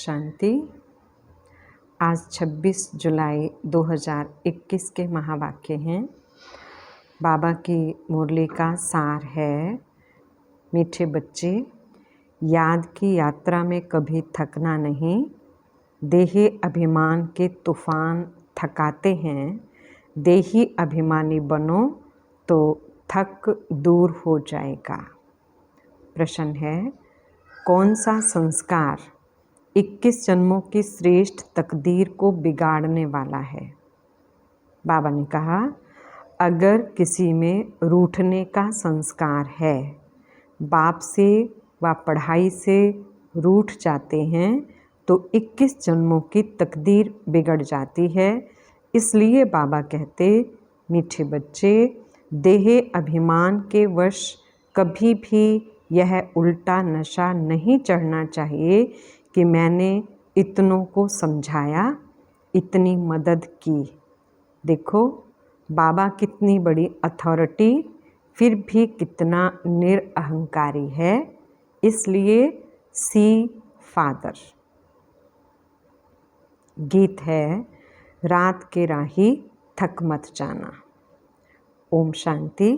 शांति। आज 26 जुलाई 2021 के महावाक्य हैं। बाबा की मुरली का सार है, मीठे बच्चे, याद की यात्रा में कभी थकना नहीं। देही अभिमान के तूफान थकाते हैं। देही अभिमानी बनो तो थक दूर हो जाएगा। प्रश्न है, कौन सा संस्कार 21 जन्मों की श्रेष्ठ तकदीर को बिगाड़ने वाला है? बाबा ने कहा, अगर किसी में रूठने का संस्कार है, बाप से व पढ़ाई से रूठ जाते हैं तो 21 जन्मों की तकदीर बिगड़ जाती है। इसलिए बाबा कहते, मीठे बच्चे, देह अभिमान के वश कभी भी यह उल्टा नशा नहीं चढ़ना चाहिए कि मैंने इतनों को समझाया, इतनी मदद की। देखो बाबा कितनी बड़ी अथॉरिटी, फिर भी कितना निरअहंकारी है। इसलिए सी फादर। गीत है, रात के राही थक मत जाना। ओम शांति।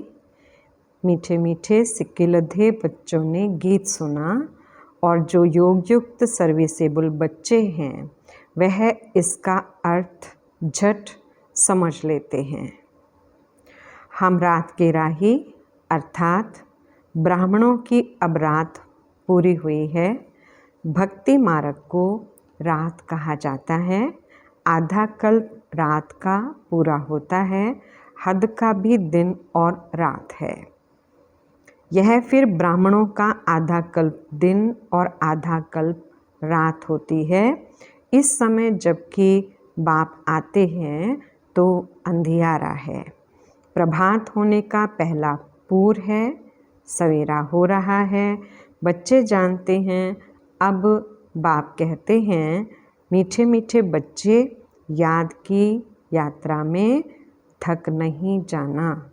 मीठे मीठे सिक्किलधे बच्चों ने गीत सुना और जो योग युक्त सर्विसेबल बच्चे हैं वह इसका अर्थ झट समझ लेते हैं। हम रात के राही अर्थात ब्राह्मणों की अब रात पूरी हुई है। भक्ति मार्ग को रात कहा जाता है। आधा कल्प रात का पूरा होता है, हद का भी दिन और रात है। यह फिर ब्राह्मणों का आधा कल्प दिन और आधा कल्प रात होती है। इस समय जबकि बाप आते हैं तो अंधियारा है। प्रभात होने का पहला पूर है, सवेरा हो रहा है। बच्चे जानते हैं। अब बाप कहते हैं, मीठे मीठे बच्चे, याद की यात्रा में थक नहीं जाना।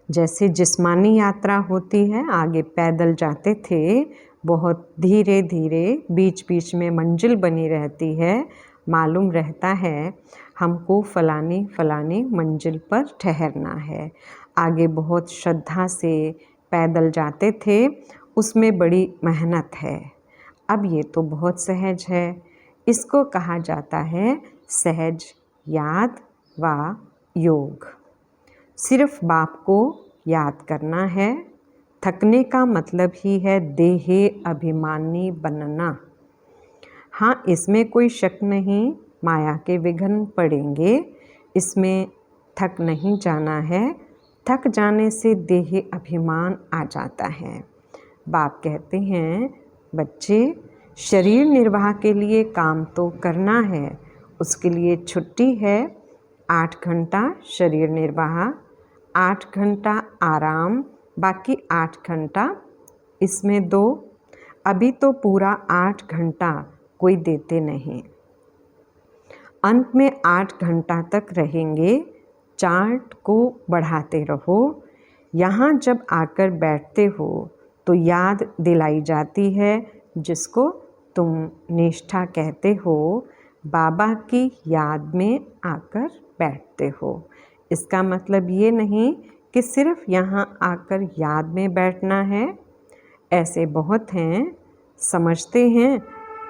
जैसे जिस्मानी यात्रा होती है, आगे पैदल जाते थे, बहुत धीरे धीरे, बीच बीच में मंजिल बनी रहती है। मालूम रहता है हमको फलानी फलानी मंजिल पर ठहरना है। आगे बहुत श्रद्धा से पैदल जाते थे, उसमें बड़ी मेहनत है। अब ये तो बहुत सहज है। इसको कहा जाता है सहज याद व योग। सिर्फ बाप को याद करना है। थकने का मतलब ही है देहे अभिमानी बनना। हाँ, इसमें कोई शक नहीं, माया के विघ्न पड़ेंगे, इसमें थक नहीं जाना है। थक जाने से देह अभिमान आ जाता है। बाप कहते हैं, बच्चे, शरीर निर्वाह के लिए काम तो करना है, उसके लिए छुट्टी है। 8 घंटा शरीर निर्वाह, 8 घंटा आराम, बाकी 8 घंटा इसमें दो। अभी तो पूरा 8 घंटा कोई देते नहीं। अंत में 8 घंटा तक रहेंगे। चार्ट को बढ़ाते रहो। यहाँ जब आकर बैठते हो तो याद दिलाई जाती है, जिसको तुम निष्ठा कहते हो। बाबा की याद में आकर बैठते हो। इसका मतलब ये नहीं कि सिर्फ यहाँ आकर याद में बैठना है। ऐसे बहुत हैं, समझते हैं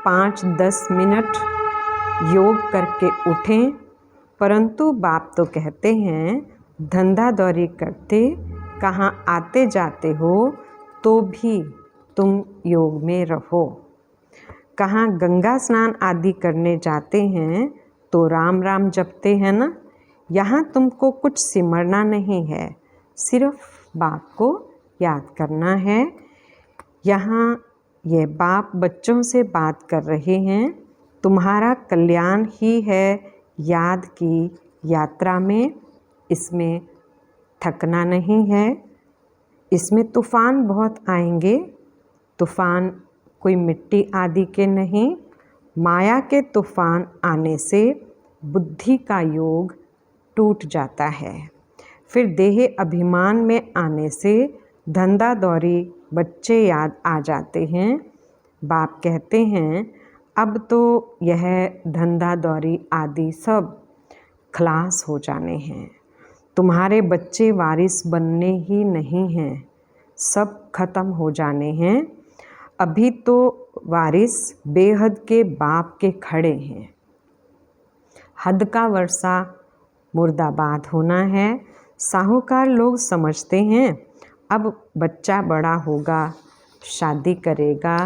5-10 मिनट योग करके उठें, परंतु बाप तो कहते हैं धंधा दौरी करते कहाँ आते जाते हो तो भी तुम योग में रहो। कहाँ गंगा स्नान आदि करने जाते हैं तो राम राम जपते हैं ना। यहाँ तुमको कुछ सिमरना नहीं है, सिर्फ बाप को याद करना है। यहाँ ये बाप बच्चों से बात कर रहे हैं। तुम्हारा कल्याण ही है याद की यात्रा में। इसमें थकना नहीं है। इसमें तूफ़ान बहुत आएंगे। तूफ़ान कोई मिट्टी आदि के नहीं, माया के तूफ़ान आने से बुद्धि का योग टूट जाता है। फिर देह अभिमान में आने से धंधा दौरी बच्चे याद आ जाते हैं। बाप कहते हैं अब तो यह धंधा दौरी आदि सब खलास हो जाने हैं। तुम्हारे बच्चे वारिस बनने ही नहीं हैं, सब खत्म हो जाने हैं। अभी तो वारिस बेहद के बाप के खड़े हैं। हद का वर्षा मुर्दाबाद होना है। साहूकार लोग समझते हैं अब बच्चा बड़ा होगा, शादी करेगा,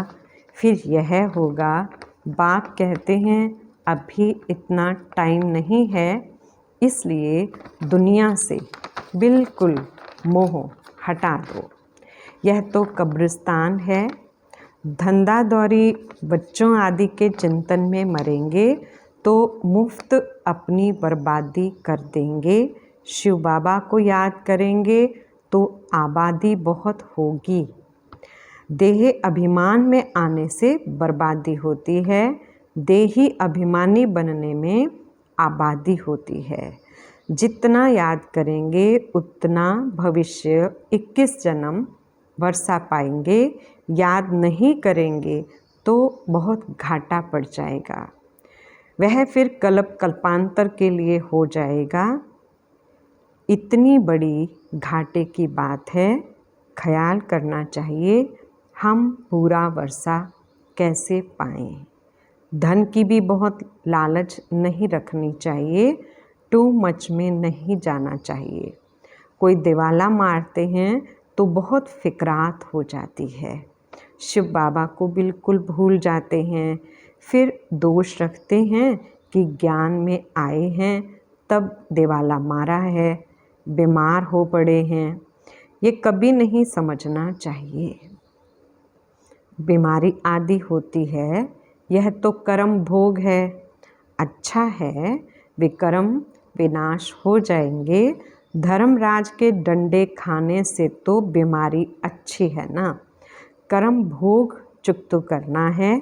फिर यह होगा। बाप कहते हैं अभी इतना टाइम नहीं है, इसलिए दुनिया से बिल्कुल मोह हटा दो। यह तो कब्रिस्तान है। धंधा दौरी बच्चों आदि के चिंतन में मरेंगे तो मुफ्त अपनी बर्बादी कर देंगे। शिव बाबा को याद करेंगे तो आबादी बहुत होगी। देही अभिमान में आने से बर्बादी होती है, देही अभिमानी बनने में आबादी होती है। जितना याद करेंगे उतना भविष्य 21 जन्म वर्षा पाएंगे। याद नहीं करेंगे तो बहुत घाटा पड़ जाएगा, वह फिर कल्प कल्पांतर के लिए हो जाएगा। इतनी बड़ी घाटे की बात है, ख्याल करना चाहिए हम पूरा वर्षा कैसे पाएं। धन की भी बहुत लालच नहीं रखनी चाहिए, टू मच में नहीं जाना चाहिए। कोई दिवाला मारते हैं तो बहुत फिक्रात हो जाती है, शिव बाबा को बिल्कुल भूल जाते हैं। फिर दोष रखते हैं कि ज्ञान में आए हैं तब दिवाला मारा है, बीमार हो पड़े हैं। ये कभी नहीं समझना चाहिए। बीमारी आदि होती है, यह तो कर्म भोग है। अच्छा है वे कर्म विनाश हो जाएंगे। धर्मराज के डंडे खाने से तो बीमारी अच्छी है ना। कर्म भोग चुकत करना है।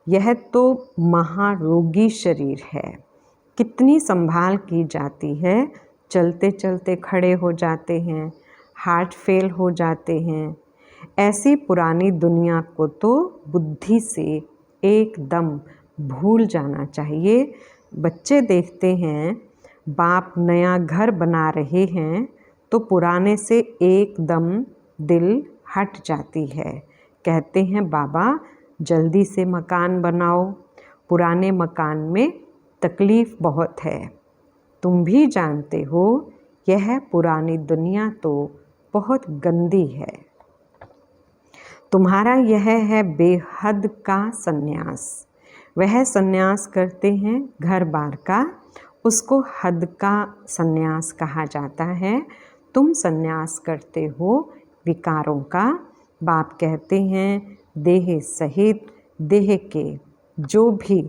यह तो महारोगी शरीर है, कितनी संभाल की जाती है। चलते चलते खड़े हो जाते हैं, हार्ट फेल हो जाते हैं। ऐसी पुरानी दुनिया को तो बुद्धि से एकदम भूल जाना चाहिए। बच्चे देखते हैं बाप नया घर बना रहे हैं तो पुराने से एकदम दिल हट जाती है। कहते हैं बाबा जल्दी से मकान बनाओ, पुराने मकान में तकलीफ़ बहुत है। तुम भी जानते हो यह पुरानी दुनिया तो बहुत गंदी है। तुम्हारा यह है बेहद का सन्यास। वह सन्यास करते हैं घर बार का, उसको हद का सन्यास कहा जाता है। तुम सन्यास करते हो विकारों का। बाप कहते हैं देह सहित देह के जो भी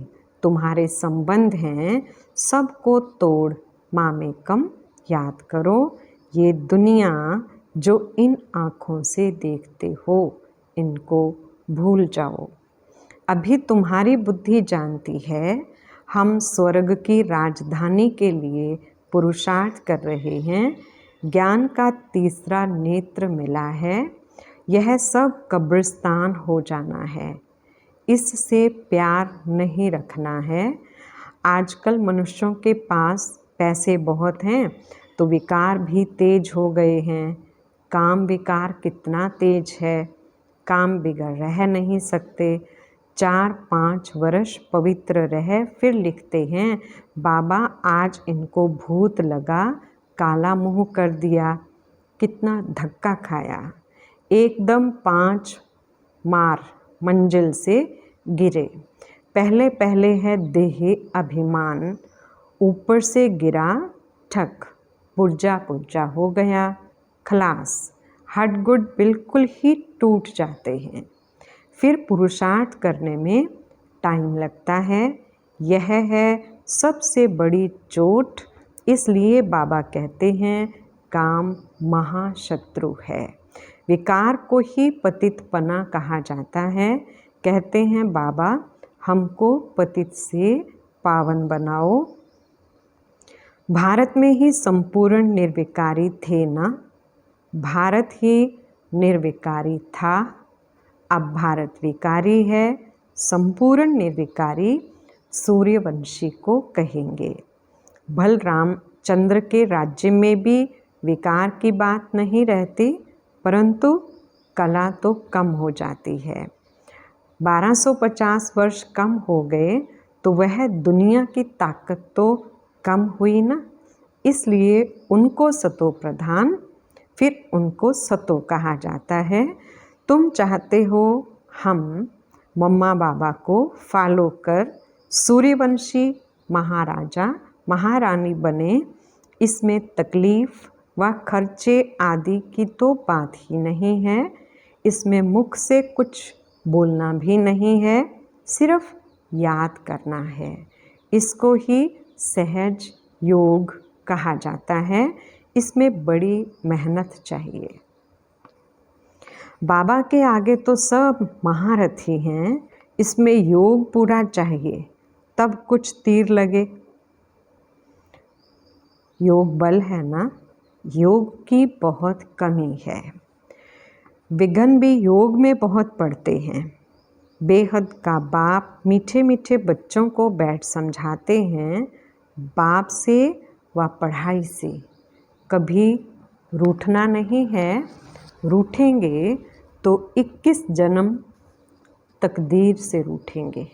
तुम्हारे संबंध हैं सबको तोड़ मामेकम याद करो। ये दुनिया जो इन आँखों से देखते हो इनको भूल जाओ। अभी तुम्हारी बुद्धि जानती है हम स्वर्ग की राजधानी के लिए पुरुषार्थ कर रहे हैं। ज्ञान का तीसरा नेत्र मिला है। यह सब कब्रिस्तान हो जाना है, इससे प्यार नहीं रखना है। आजकल मनुष्यों के पास पैसे बहुत हैं तो विकार भी तेज हो गए हैं। काम विकार कितना तेज है, काम बिगड़ रह नहीं सकते। 4-5 वर्ष पवित्र रहे फिर लिखते हैं बाबा आज इनको भूत लगा, काला मुंह कर दिया। कितना धक्का खाया, एकदम 5 मार मंजिल से गिरे। पहले पहले है देह अभिमान, ऊपर से गिरा ठक, पुर्जा पुर्जा हो गया, खलास। हडगुड बिल्कुल ही टूट जाते हैं। फिर पुरुषार्थ करने में टाइम लगता है। यह है सबसे बड़ी चोट। इसलिए बाबा कहते हैं काम महाशत्रु है। विकार को ही पतितपना कहा जाता है। कहते हैं बाबा हमको पतित से पावन बनाओ। भारत में ही संपूर्ण निर्विकारी थे ना, भारत ही निर्विकारी था, अब भारत विकारी है। संपूर्ण निर्विकारी सूर्यवंशी को कहेंगे। बलराम चंद्र के राज्य में भी विकार की बात नहीं रहती, परंतु कला तो कम हो जाती है। 1250 वर्ष कम हो गए तो वह दुनिया की ताकत तो कम हुई ना, इसलिए उनको सतो प्रधान, फिर उनको सतो कहा जाता है। तुम चाहते हो हम मम्मा बाबा को फॉलो कर सूर्यवंशी महाराजा महारानी बने, इसमें तकलीफ़ व खर्चे आदि की तो बात ही नहीं है। इसमें मुख से कुछ बोलना भी नहीं है, सिर्फ याद करना है। इसको ही सहज योग कहा जाता है। इसमें बड़ी मेहनत चाहिए। बाबा के आगे तो सब महारथी हैं, इसमें योग पूरा चाहिए, तब कुछ तीर लगे। योग बल है ना, योग की बहुत कमी है। विघ्न भी योग में बहुत पड़ते हैं। बेहद का बाप मीठे मीठे बच्चों को बैठ समझाते हैं, बाप से व पढ़ाई से कभी रूठना नहीं है। रूठेंगे तो 21 जन्म तकदीर से रूठेंगे।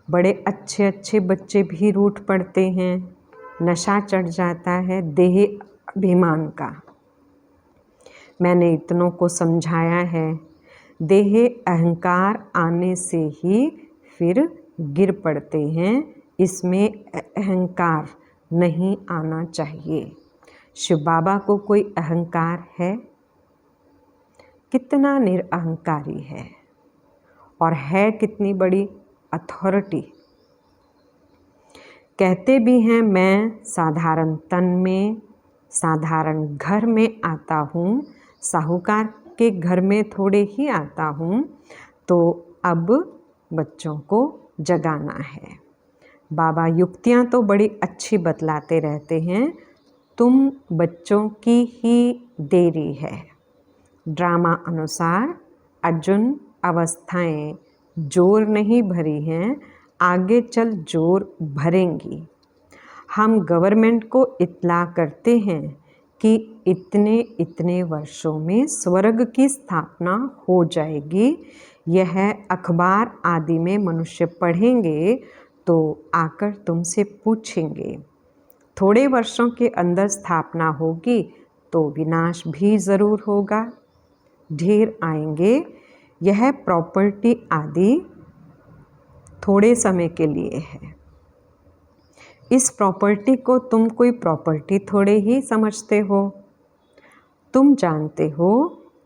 बड़े अच्छे अच्छे बच्चे भी रूठ पड़ते हैं। नशा चढ़ जाता है देह अभिमान का। मैंने इतनों को समझाया है, देह अहंकार आने से ही फिर गिर पड़ते हैं। इसमें अहंकार नहीं आना चाहिए। शिव बाबा को कोई अहंकार है? कितना निरअहंकारी है, और है कितनी बड़ी अथॉरिटी। कहते भी हैं मैं साधारण तन में साधारण घर में आता हूँ, साहूकार के घर में थोड़े ही आता हूँ, तो अब बच्चों को जगाना है। बाबा युक्तियाँ तो बड़ी अच्छी बतलाते रहते हैं, तुम बच्चों की ही देरी है। ड्रामा अनुसार अर्जुन अवस्थाएं जोर नहीं भरी हैं, आगे चल जोर भरेंगी। हम गवर्नमेंट को इत्तला करते हैं कि इतने इतने वर्षों में स्वर्ग की स्थापना हो जाएगी। यह अखबार आदि में मनुष्य पढ़ेंगे तो आकर तुमसे पूछेंगे। थोड़े वर्षों के अंदर स्थापना होगी तो विनाश भी ज़रूर होगा। ढेर आएंगे। यह प्रॉपर्टी आदि थोड़े समय के लिए है। इस प्रॉपर्टी को तुम कोई प्रॉपर्टी थोड़े ही समझते हो। तुम जानते हो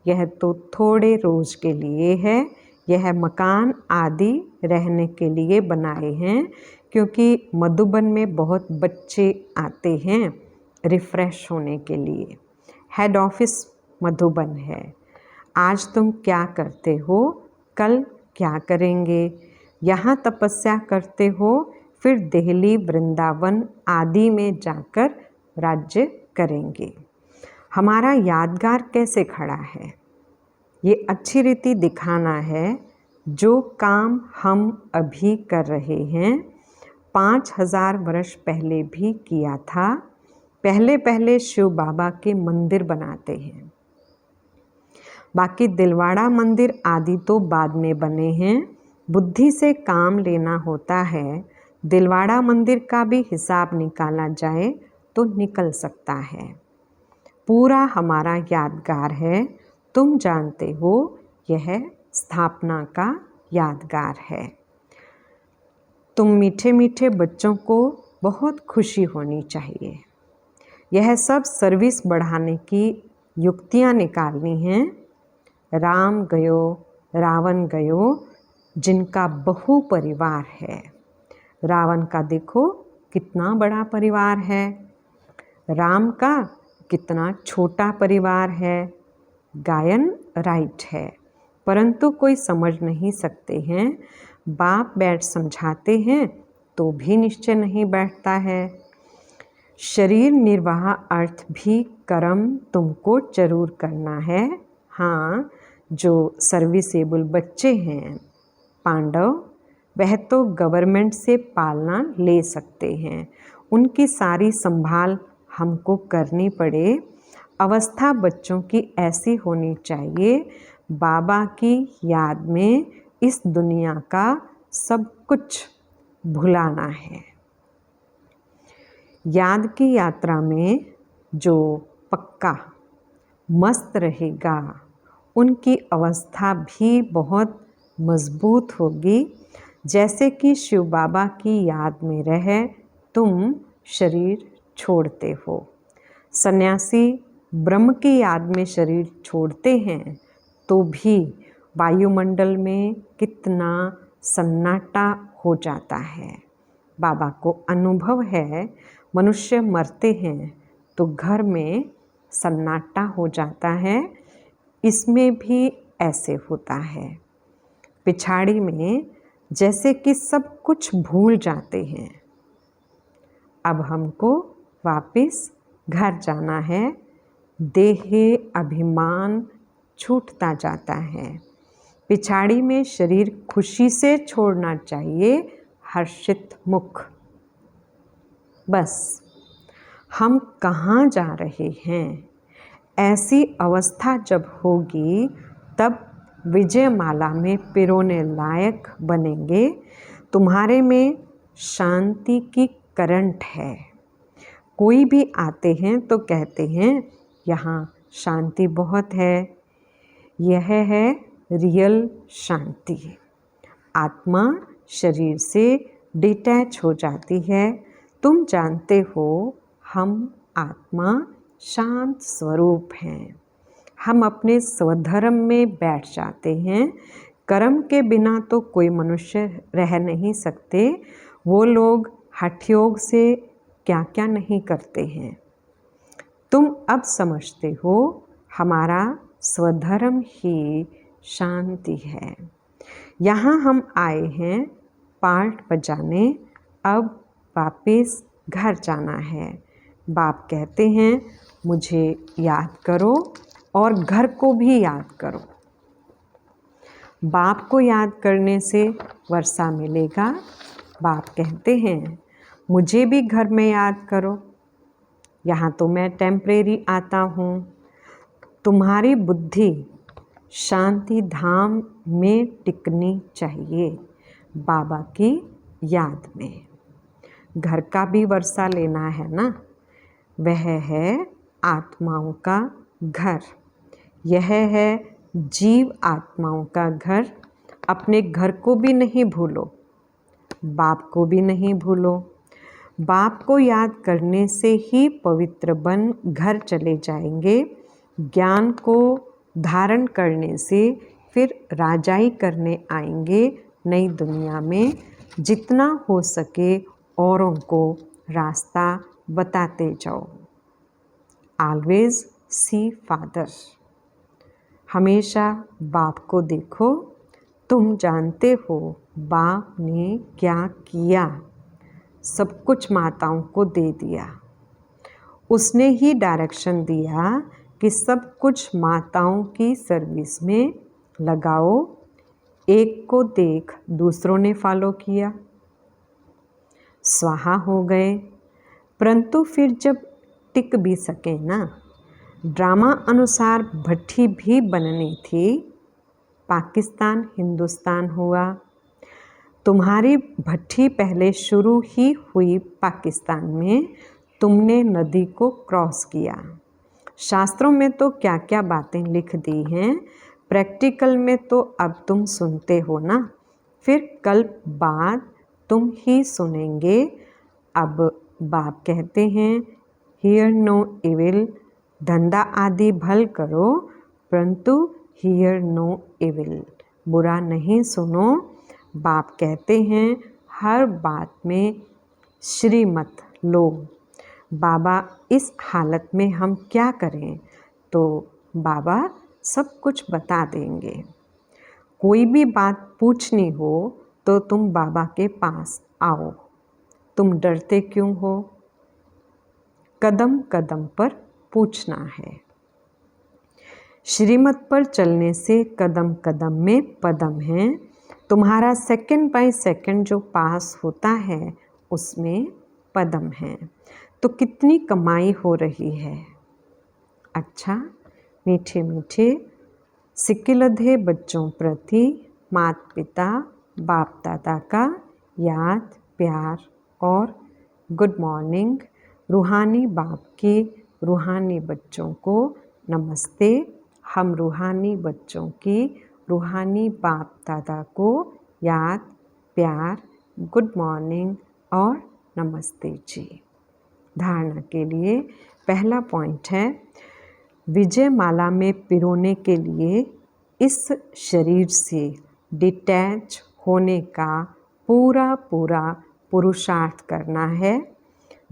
यह तो थोड़े रोज के लिए है। यह मकान आदि रहने के लिए बनाए हैं, क्योंकि मधुबन में बहुत बच्चे आते हैं रिफ़्रेश होने के लिए। हेड ऑफिस मधुबन है। आज तुम क्या करते हो, कल क्या करेंगे। यहाँ तपस्या करते हो, फिर दिल्ली वृंदावन आदि में जाकर राज्य करेंगे। हमारा यादगार कैसे खड़ा है, ये अच्छी रीति दिखाना है। जो काम हम अभी कर रहे हैं 5000 वर्ष पहले भी किया था। पहले पहले शिव बाबा के मंदिर बनाते हैं, बाकी दिलवाड़ा मंदिर आदि तो बाद में बने हैं। बुद्धि से काम लेना होता है। दिलवाड़ा मंदिर का भी हिसाब निकाला जाए तो निकल सकता है। पूरा हमारा यादगार है। तुम जानते हो यह स्थापना का यादगार है। तुम मीठे मीठे बच्चों को बहुत खुशी होनी चाहिए। यह सब सर्विस बढ़ाने की युक्तियाँ निकालनी हैं। राम गयो रावण गयो, जिनका बहु परिवार है। रावण का देखो कितना बड़ा परिवार है, राम का कितना छोटा परिवार है। गायन राइट है, परंतु कोई समझ नहीं सकते हैं। बाप बैठ समझाते हैं तो भी निश्चय नहीं बैठता है। शरीर निर्वाह अर्थ भी कर्म तुमको जरूर करना है। हाँ, जो सर्विसेबल बच्चे हैं पांडव, वह तो गवर्नमेंट से पालना ले सकते हैं, उनकी सारी संभाल हमको करनी पड़े। अवस्था बच्चों की ऐसी होनी चाहिए, बाबा की याद में इस दुनिया का सब कुछ भुलाना है। याद की यात्रा में जो पक्का मस्त रहेगा, उनकी अवस्था भी बहुत मजबूत होगी। जैसे कि शिव बाबा की याद में रह तुम शरीर छोड़ते हो। सन्यासी ब्रह्म की याद में शरीर छोड़ते हैं तो भी वायुमंडल में कितना सन्नाटा हो जाता है। बाबा को अनुभव है, मनुष्य मरते हैं तो घर में सन्नाटा हो जाता है। इसमें भी ऐसे होता है। पिछाड़ी में जैसे कि सब कुछ भूल जाते हैं। अब हमको वापस घर जाना है। देहे अभिमान छूटता जाता है। पिछाड़ी में शरीर खुशी से छोड़ना चाहिए, हर्षित मुख। बस हम कहाँ जा रहे हैं? ऐसी अवस्था जब होगी तब विजयमाला में पिरोने लायक बनेंगे। तुम्हारे में शांति की करंट है। कोई भी आते हैं तो कहते हैं यहाँ शांति बहुत है। यह है रियल शांति। आत्मा शरीर से डिटैच हो जाती है। तुम जानते हो हम आत्मा शांत स्वरूप हैं। हम अपने स्वधर्म में बैठ जाते हैं। कर्म के बिना तो कोई मनुष्य रह नहीं सकते। वो लोग हठयोग से क्या क्या नहीं करते हैं। तुम अब समझते हो हमारा स्वधर्म ही शांति है। यहाँ हम आए हैं पार्ट बजाने, अब वापस घर जाना है। बाप कहते हैं मुझे याद करो और घर को भी याद करो। बाप को याद करने से वर्षा मिलेगा। बाप कहते हैं मुझे भी घर में याद करो। यहाँ तो मैं टेम्परेरी आता हूँ। तुम्हारी बुद्धि शांति धाम में टिकनी चाहिए, बाबा की याद में। घर का भी वर्षा लेना है ना। वह है आत्माओं का घर। यह है जीव आत्माओं का घर। अपने घर को भी नहीं भूलो, बाप को भी नहीं भूलो। बाप को याद करने से ही पवित्र बन घर चले जाएंगे। ज्ञान को धारण करने से फिर राजाई करने आएंगे नई दुनिया में। जितना हो सके औरों को रास्ता बताते जाओ। Always see father. हमेशा बाप को देखो। तुम जानते हो बाप ने क्या किया। सब कुछ माताओं को दे दिया। उसने ही डायरेक्शन दिया कि सब कुछ माताओं की सर्विस में लगाओ। एक को देख दूसरों ने फॉलो किया, स्वाहा हो गए। परंतु फिर जब टिक भी सके ना, ड्रामा अनुसार भट्टी भी बननी थी। पाकिस्तान हिंदुस्तान हुआ। तुम्हारी भट्टी पहले शुरू ही हुई पाकिस्तान में। तुमने नदी को क्रॉस किया। शास्त्रों में तो क्या क्या बातें लिख दी हैं, प्रैक्टिकल में तो अब तुम सुनते हो ना। फिर कल बाद तुम ही सुनेंगे। अब बाप कहते हैं हियर नो इविल। धंधा आदि भल करो परंतु हियर नो इविल। बुरा नहीं सुनो। बाप कहते हैं हर बात में श्रीमत लो। बाबा इस हालत में हम क्या करें? तो बाबा सब कुछ बता देंगे। कोई भी बात पूछनी हो तो तुम बाबा के पास आओ। तुम डरते क्यों हो? कदम कदम पर पूछना है। श्रीमत पर चलने से कदम कदम में पदम है। तुम्हारा सेकंड बाय सेकंड जो पास होता है उसमें पदम है। तो कितनी कमाई हो रही है। अच्छा, मीठे मीठे सिकिलधे बच्चों प्रति माता पिता बाप दादा का याद प्यार और गुड मॉर्निंग। रूहानी बाप के रूहानी बच्चों को नमस्ते। हम रूहानी बच्चों की रूहानी बाप दादा को याद प्यार गुड मॉर्निंग और नमस्ते जी। धारणा के लिए पहला पॉइंट है, विजय माला में पिरोने के लिए इस शरीर से डिटैच होने का पूरा पूरा पुरुषार्थ करना है।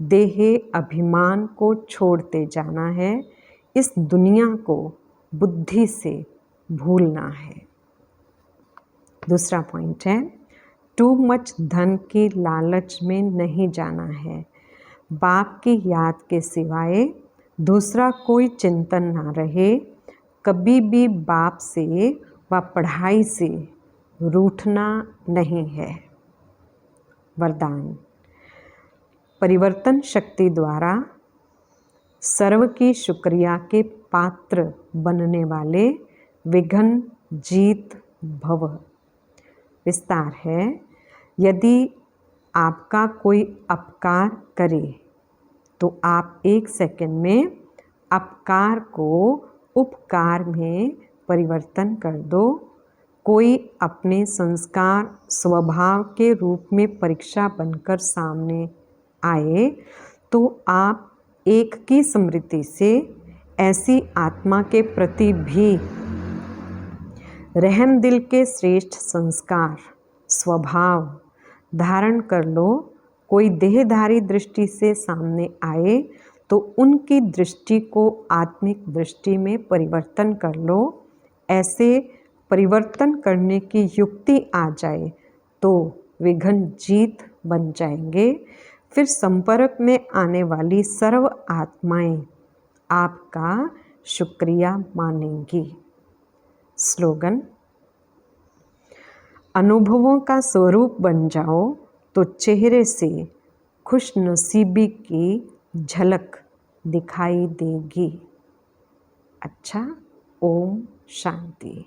देह अभिमान को छोड़ते जाना है। इस दुनिया को बुद्धि से भूलना है। दूसरा पॉइंट है, टू मच धन की लालच में नहीं जाना है। बाप की याद के सिवाय दूसरा कोई चिंतन ना रहे। कभी भी बाप से व पढ़ाई से रूठना नहीं है। वरदान, परिवर्तन शक्ति द्वारा सर्व की शुक्रिया के पात्र बनने वाले विघ्न जीत भव। विस्तार है, यदि आपका कोई अपकार करे तो आप 1 सेकंड में अपकार को उपकार में परिवर्तन कर दो। कोई अपने संस्कार स्वभाव के रूप में परीक्षा बनकर सामने आए तो आप एक की स्मृति से ऐसी आत्मा के प्रति भी रहम दिल के श्रेष्ठ संस्कार स्वभाव धारण कर लो। कोई देहधारी दृष्टि से सामने आए तो उनकी दृष्टि को आत्मिक दृष्टि में परिवर्तन कर लो। ऐसे परिवर्तन करने की युक्ति आ जाए तो विघ्न जीत बन जाएंगे। फिर संपर्क में आने वाली सर्व आत्माएं आपका शुक्रिया मानेंगी। स्लोगन, अनुभवों का स्वरूप बन जाओ तो चेहरे से खुशनसीबी की झलक दिखाई देगी। अच्छा, ओम शांति।